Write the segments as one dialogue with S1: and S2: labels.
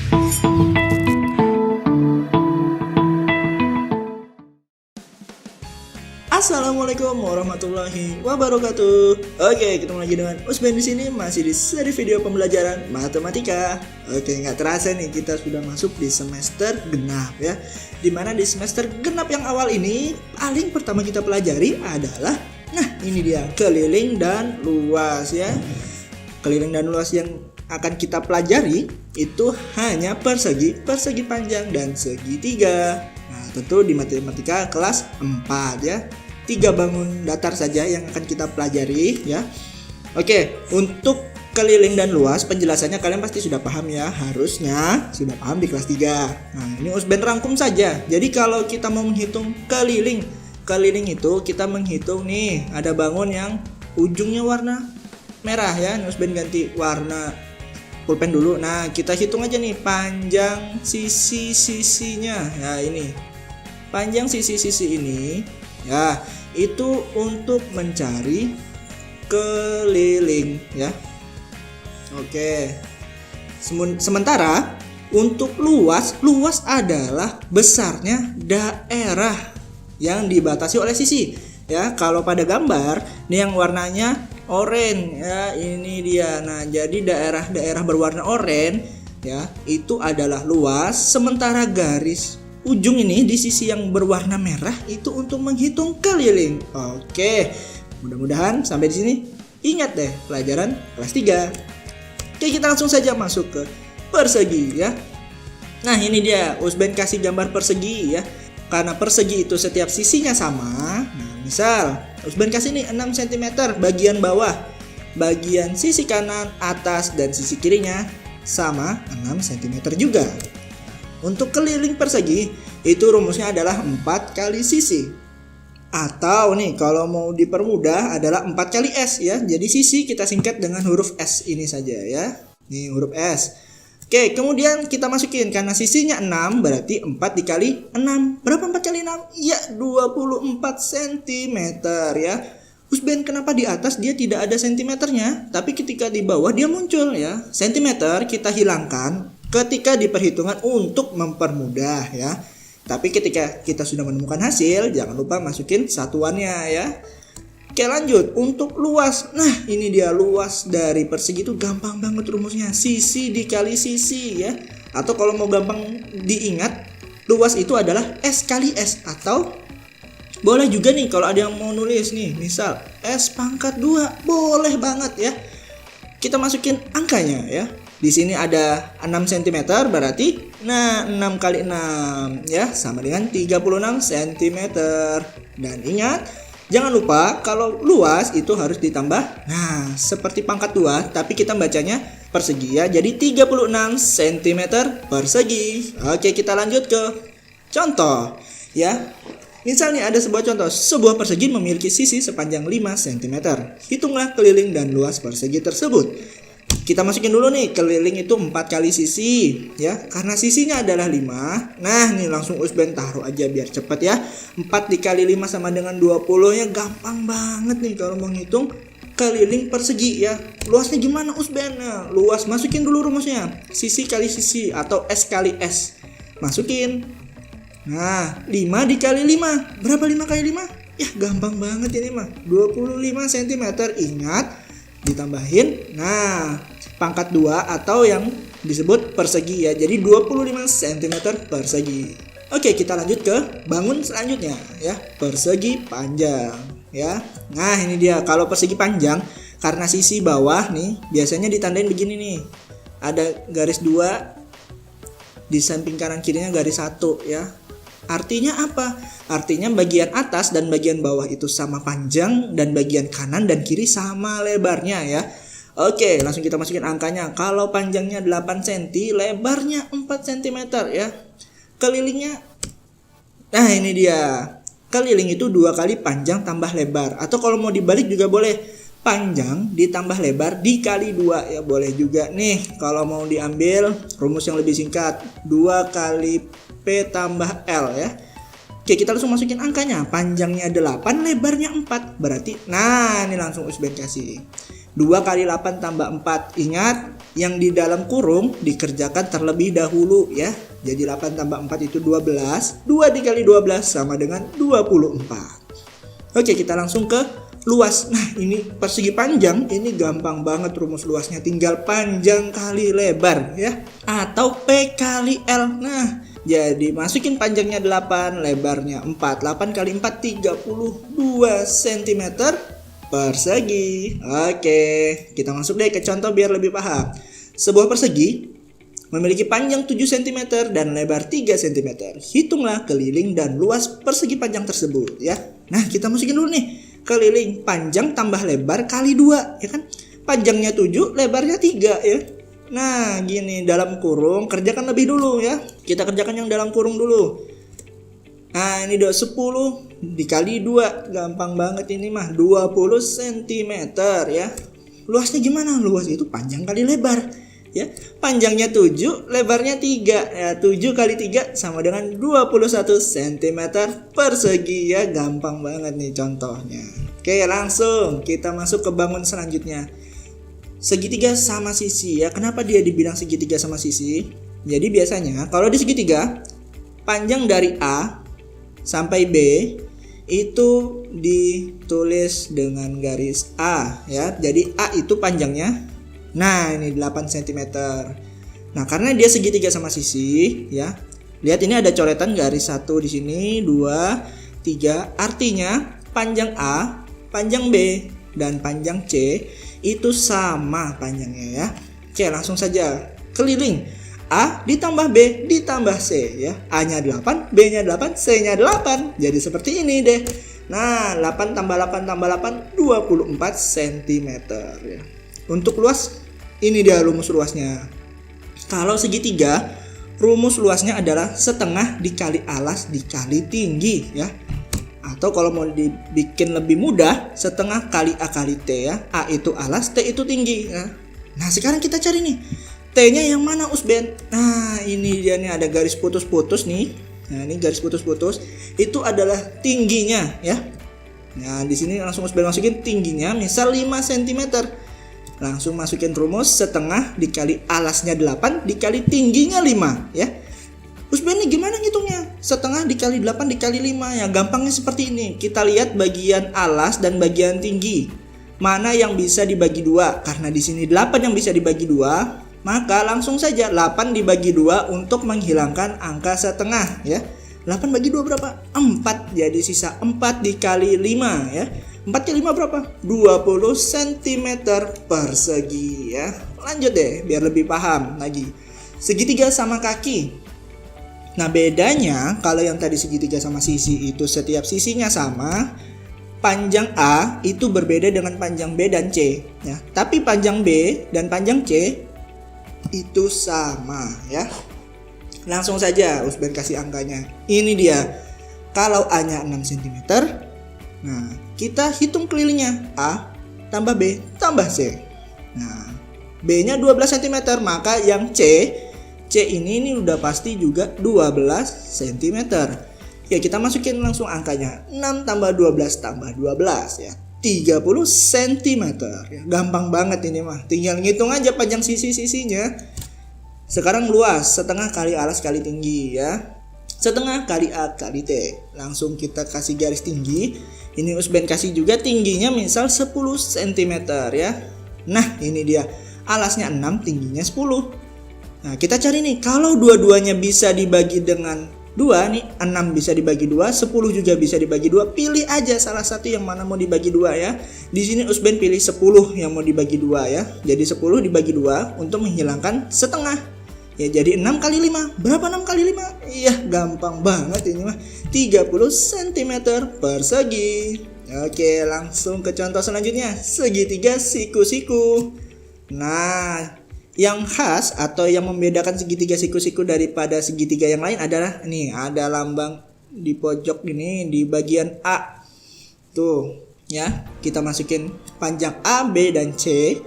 S1: Assalamualaikum warahmatullahi wabarakatuh. Oke, ketemu lagi dengan Usben di sini, masih di seri video pembelajaran matematika. Oke, nggak terasa nih kita sudah masuk di semester genap ya. Dimana di semester genap yang awal ini paling pertama kita pelajari adalah, nah ini dia, keliling dan luas ya. Keliling dan luas yang akan kita pelajari itu hanya persegi, persegi panjang dan segitiga. Nah, tentu di matematika kelas 4 ya. 3 bangun datar saja yang akan kita pelajari ya. Oke, untuk keliling dan luas penjelasannya kalian pasti sudah paham ya, harusnya sudah paham di kelas 3. Nah, ini Usben rangkum saja. Jadi kalau kita mau menghitung keliling itu kita menghitung nih, ada bangun yang ujungnya warna merah ya. Ini Usben ganti warna pulpen dulu. Nah, kita hitung aja nih panjang sisi-sisinya. Ya, ini. Panjang sisi-sisi ini ya, itu untuk mencari keliling ya. Oke. Sementara untuk luas adalah besarnya daerah yang dibatasi oleh sisi ya. Kalau pada gambar nih yang warnanya oranye ya, ini dia. Nah, jadi daerah-daerah berwarna oranye ya, itu adalah luas, sementara garis ujung ini di sisi yang berwarna merah itu untuk menghitung keliling. Oke, mudah-mudahan sampai di sini ingat deh pelajaran kelas 3. Oke, kita langsung saja masuk ke persegi ya. Nah, ini dia Usben kasih gambar persegi ya. Karena persegi itu setiap sisinya sama. Nah, misal Usben kasih nih 6 cm bagian bawah, bagian sisi kanan, atas dan sisi kirinya sama 6 cm juga. Untuk keliling persegi itu rumusnya adalah 4 kali sisi. Atau nih kalau mau dipermudah adalah 4 kali S ya. Jadi sisi kita singkat dengan huruf S ini saja ya. Nih huruf S. Oke, kemudian kita masukin karena sisinya 6 berarti 4 dikali 6. Berapa 4 kali 6? Ya 24 cm ya. Usben kenapa di atas dia tidak ada sentimeternya, tapi ketika di bawah dia muncul ya. Sentimeter kita hilangkan ketika di perhitungan untuk mempermudah ya. Tapi ketika kita sudah menemukan hasil, jangan lupa masukin satuannya ya. Oke, lanjut untuk luas. Nah, ini dia luas dari persegi itu gampang banget rumusnya. Sisi dikali sisi ya. Atau kalau mau gampang diingat, luas itu adalah S kali S. Atau boleh juga nih kalau ada yang mau nulis nih, misal S pangkat 2, boleh banget ya. Kita masukin angkanya ya. Di sini ada 6 cm berarti 6 kali 6 ya sama dengan 36 cm. Dan ingat, jangan lupa kalau luas itu harus ditambah. Nah, seperti pangkat 2 tapi kita bacanya persegi ya. Jadi 36 cm persegi. Oke, kita lanjut ke contoh ya. Misalnya ada sebuah contoh, sebuah persegi memiliki sisi sepanjang 5 cm. Hitunglah keliling dan luas persegi tersebut. Kita masukin dulu nih, keliling itu 4 kali sisi ya. Karena sisinya adalah 5. Nah, nih langsung Usben taruh aja biar cepet ya. 4 dikali 5 sama dengan 20 ya. Gampang banget nih kalau mau ngitung keliling persegi ya. Luasnya gimana Usben? Nah, luas masukin dulu rumusnya. Sisi kali sisi atau S kali S. Masukin. Nah, 5 dikali 5. Berapa 5 kali 5? Ya, gampang banget ini mah. 25 cm. Ingat, ditambahin. Nah, pangkat 2 atau yang disebut persegi ya. Jadi 25 cm persegi. Oke, kita lanjut ke bangun selanjutnya ya. Persegi panjang ya. Nah, ini dia. Kalau persegi panjang, karena sisi bawah nih biasanya ditandain begini nih. Ada garis 2 di samping kanan kirinya garis 1 ya. Artinya apa? Artinya bagian atas dan bagian bawah itu sama panjang dan bagian kanan dan kiri sama lebarnya ya. Oke, langsung kita masukin angkanya. Kalau panjangnya 8 cm, lebarnya 4 cm ya. Kelilingnya, nah ini dia. Keliling itu 2 kali panjang tambah lebar. Atau kalau mau dibalik juga boleh. Panjang ditambah lebar dikali 2 ya, boleh juga nih. Kalau mau diambil rumus yang lebih singkat, 2 kali P tambah L ya. Oke, kita langsung masukin angkanya. Panjangnya 8, lebarnya 4. Berarti, nah ini langsung Usben kasih. 2 kali 8 tambah 4. Ingat, yang di dalam kurung dikerjakan terlebih dahulu ya. Jadi 8 tambah 4 itu 12. 2 dikali 12 sama dengan 24. Oke, kita langsung ke luas. Nah, ini persegi panjang, ini gampang banget rumus luasnya. Tinggal panjang kali lebar ya. Atau P kali L. Nah, jadi masukin panjangnya 8, lebarnya 4. 8 kali 4, 32 cm persegi. Oke, kita masuk deh ke contoh biar lebih paham. Sebuah persegi memiliki panjang 7 cm dan lebar 3 cm. Hitunglah keliling dan luas persegi panjang tersebut ya. Nah, kita masukin dulu nih. Keliling panjang tambah lebar kali 2 ya kan. Panjangnya 7, lebarnya 3 ya. Nah, gini, dalam kurung kerjakan lebih dulu ya. Kita kerjakan yang dalam kurung dulu. Nah, ini 10 dikali 2, gampang banget ini mah, 20 cm ya. Luasnya gimana? Luas itu panjang kali lebar ya. Panjangnya 7, lebarnya 3 ya. 7 kali 3 sama dengan 21 cm persegi ya. Gampang banget nih contohnya. Oke, langsung kita masuk ke bangun selanjutnya. Segitiga sama sisi ya. Kenapa dia dibilang segitiga sama sisi? Jadi biasanya kalau di segitiga, panjang dari A sampai B itu ditulis dengan garis A ya. Jadi A itu panjangnya, nah ini 8 cm. Nah, karena dia segitiga sama sisi ya. Lihat, ini ada coretan garis 1 di sini, 2, 3. Artinya panjang A, panjang B, dan panjang C itu sama panjangnya ya. Oke, langsung saja. Keliling A ditambah B ditambah C ya. A-nya 8, B-nya 8, C-nya 8. Jadi seperti ini deh. Nah, 8 tambah 8 tambah 8, 24 cm ya. Untuk luas, ini dia rumus luasnya. Kalau segitiga, rumus luasnya adalah setengah dikali alas dikali tinggi ya. Atau kalau mau dibikin lebih mudah, setengah kali A kali T ya. A itu alas, T itu tinggi ya. Nah, sekarang kita cari nih, T-nya yang mana Usben? Nah, ini dia nih, ada garis putus-putus nih. Nah, ini garis putus-putus itu adalah tingginya ya. Nah, di sini langsung Usben masukin tingginya, misal 5 cm. Langsung masukin rumus setengah dikali alasnya 8 dikali tingginya 5 ya. Usben nih gimana ngitungnya? Setengah dikali 8 dikali 5 ya. Gampangnya seperti ini. Kita lihat bagian alas dan bagian tinggi. Mana yang bisa dibagi 2? Karena di sini 8 yang bisa dibagi 2. Maka langsung saja 8 dibagi 2 untuk menghilangkan angka setengah ya. 8 bagi 2 berapa? 4. Jadi sisa 4 dikali 5 ya. 4 kali 5 berapa? 20 cm persegi ya. Lanjut deh biar lebih paham lagi. Segitiga sama kaki. Nah, bedanya kalau yang tadi segitiga sama sisi itu setiap sisinya sama, panjang A itu berbeda dengan panjang B dan C ya. Tapi panjang B dan panjang C itu sama ya. Langsung saja Usben kasih angkanya. Ini dia. Kalau A-nya 6 cm, nah kita hitung kelilingnya. A tambah B tambah C. Nah, B-nya 12 cm, maka yang C ini udah pasti juga 12 cm. Ya, kita masukin langsung angkanya. 6 tambah 12 tambah 12 ya. 30 cm ya. Gampang banget ini mah. Tinggal ngitung aja panjang sisi-sisinya. Sekarang luas, setengah kali alas kali tinggi ya. Setengah kali A kali T. Langsung kita kasih garis tinggi. Ini Usben kasih juga tingginya misal 10 cm ya. Nah, ini dia. Alasnya 6, tingginya 10. Nah, kita cari nih, kalau dua-duanya bisa dibagi dengan 2 nih, 6 bisa dibagi 2, 10 juga bisa dibagi 2. Pilih aja salah satu yang mana mau dibagi 2 ya. Di sini Usben pilih 10 yang mau dibagi 2 ya. Jadi 10 dibagi 2 untuk menghilangkan setengah. Ya, jadi 6 kali 5. Berapa 6 kali 5? Iya, gampang banget ini mah. 30 cm persegi. Oke, langsung ke contoh selanjutnya. Segitiga siku-siku. Nah, yang khas atau yang membedakan segitiga siku-siku daripada segitiga yang lain adalah nih, ada lambang di pojok ini di bagian A. Tuh, ya. Kita masukin panjang A, B dan C.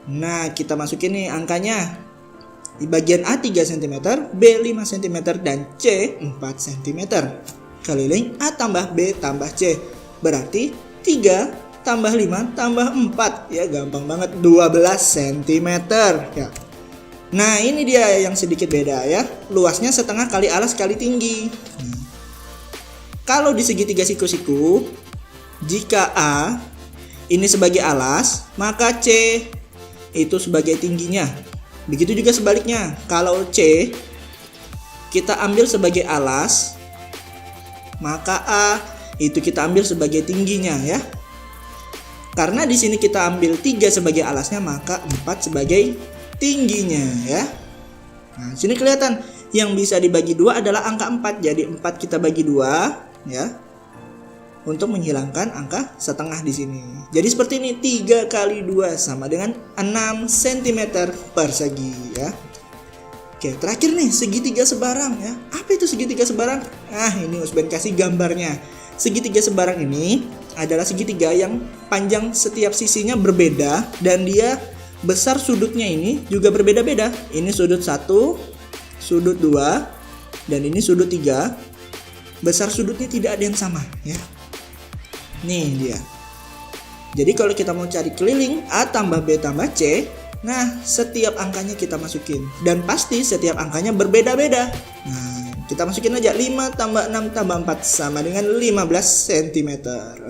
S1: Nah, kita masukin nih angkanya. Di bagian A 3 cm, B 5 cm dan C 4 cm. Keliling A tambah B tambah C. Berarti 3 tambah 5 tambah 4 ya, gampang banget, 12 cm ya. Nah ini dia yang sedikit beda ya, luasnya setengah kali alas kali tinggi. Kalau di segitiga siku-siku, jika A ini sebagai alas, maka C itu sebagai tingginya. Begitu juga sebaliknya, kalau C kita ambil sebagai alas, maka A itu kita ambil sebagai tingginya ya. Karena di sini kita ambil 3 sebagai alasnya, maka 4 sebagai tingginya ya. Nah, sini kelihatan yang bisa dibagi 2 adalah angka 4. Jadi 4 kita bagi 2 ya. Untuk menghilangkan angka setengah di sini. Jadi seperti ini, 3 kali 2 sama dengan 6 cm persegi ya. Oke, terakhir nih segitiga sebarang ya. Apa itu segitiga sebarang? Nah, ini Usben kasih gambarnya. Segitiga sebarang ini adalah segitiga yang panjang setiap sisinya berbeda dan dia besar sudutnya ini juga berbeda-beda. Ini sudut 1, sudut 2, dan ini sudut 3. Besar sudutnya tidak ada yang sama ya. Nih dia. Jadi kalau kita mau cari keliling A tambah B tambah C, nah setiap angkanya kita masukin. Dan pasti setiap angkanya berbeda-beda. Nah kita masukin aja 5 tambah 6 tambah 4 sama dengan 15 cm.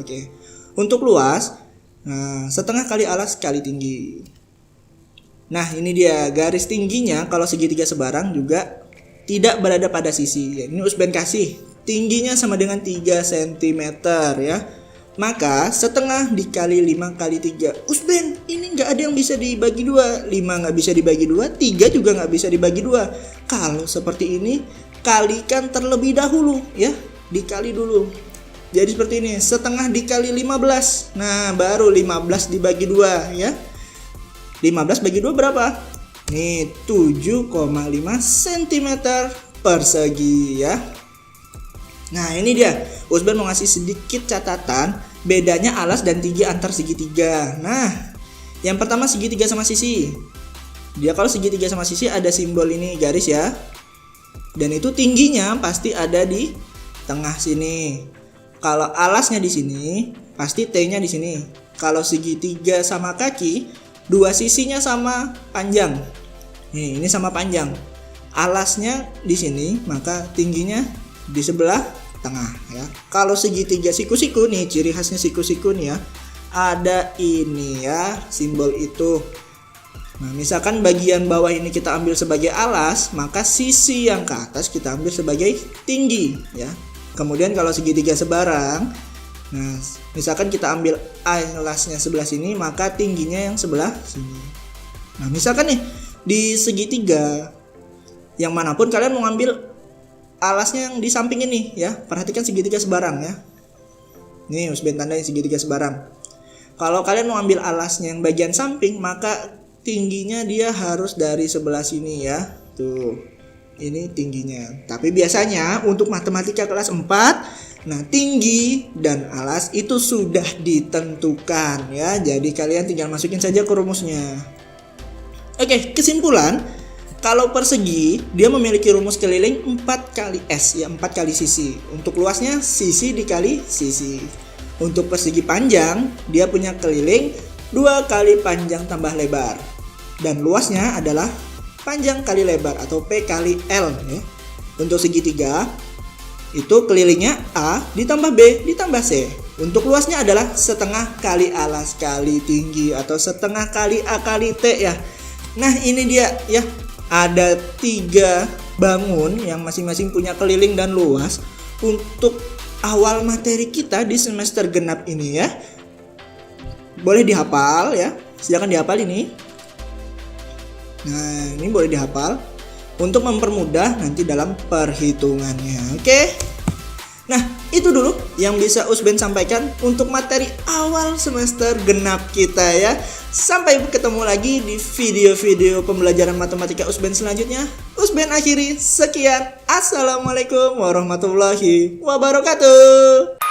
S1: Oke. Untuk luas, nah setengah kali alas kali tinggi. Nah ini dia garis tingginya. Kalau segitiga sebarang juga tidak berada pada sisi ya. Ini Usben kasih tingginya sama dengan 3 cm ya. Maka setengah dikali 5 kali 3. Usben ini nggak ada yang bisa dibagi 2. 5 nggak bisa dibagi 2, 3 juga nggak bisa dibagi 2. Kalau seperti ini, kalikan terlebih dahulu ya, dikali dulu. Jadi seperti ini, setengah dikali 15. Nah baru 15 dibagi 2 ya. 15 bagi 2 berapa? Nih 7,5 cm persegi ya. Nah ini dia, Usben mau ngasih sedikit catatan bedanya alas dan tinggi antar segitiga. Nah yang pertama segitiga sama sisi. Dia kalau segitiga sama sisi ada simbol ini garis ya. Dan itu tingginya pasti ada di tengah sini. Kalau alasnya di sini, pasti T-nya di sini. Kalau segitiga sama kaki, dua sisinya sama panjang. Nih, ini sama panjang. Alasnya di sini, maka tingginya di sebelah tengah ya. Kalau segitiga siku-siku nih, ciri khasnya siku-siku nih ya. Ada ini ya, simbol itu. Nah, misalkan bagian bawah ini kita ambil sebagai alas, maka sisi yang ke atas kita ambil sebagai tinggi ya. Kemudian kalau segitiga sebarang, nah misalkan kita ambil alasnya sebelah sini, maka tingginya yang sebelah sini. Nah, misalkan nih di segitiga yang manapun kalian mau ambil alasnya yang di samping ini ya. Perhatikan segitiga sebarang ya. Nih, Usben tandain segitiga sebarang. Kalau kalian mau ambil alasnya yang bagian samping, maka tingginya dia harus dari sebelah sini ya. Tuh, ini tingginya. Tapi biasanya untuk matematika kelas 4, nah tinggi dan alas itu sudah ditentukan ya. Jadi kalian tinggal masukin saja ke rumusnya. Oke, kesimpulan, kalau persegi dia memiliki rumus keliling 4 kali S ya, 4 kali sisi. Untuk luasnya sisi dikali sisi. Untuk persegi panjang dia punya keliling 2 kali panjang tambah lebar. Dan luasnya adalah panjang kali lebar atau P kali L ya. Untuk segitiga itu kelilingnya A ditambah B ditambah C. Untuk luasnya adalah setengah kali alas kali tinggi atau setengah kali A kali T ya. Nah ini dia ya, ada 3 bangun yang masing-masing punya keliling dan luas. Untuk awal materi kita di semester genap ini ya, boleh dihafal ya, silakan dihafal ini. Nah ini boleh dihafal untuk mempermudah nanti dalam perhitungannya. Oke. Nah itu dulu yang bisa Usben sampaikan untuk materi awal semester genap kita ya. Sampai ketemu lagi di video-video pembelajaran matematika Usben selanjutnya. Usben akhiri, sekian. Assalamualaikum warahmatullahi wabarakatuh.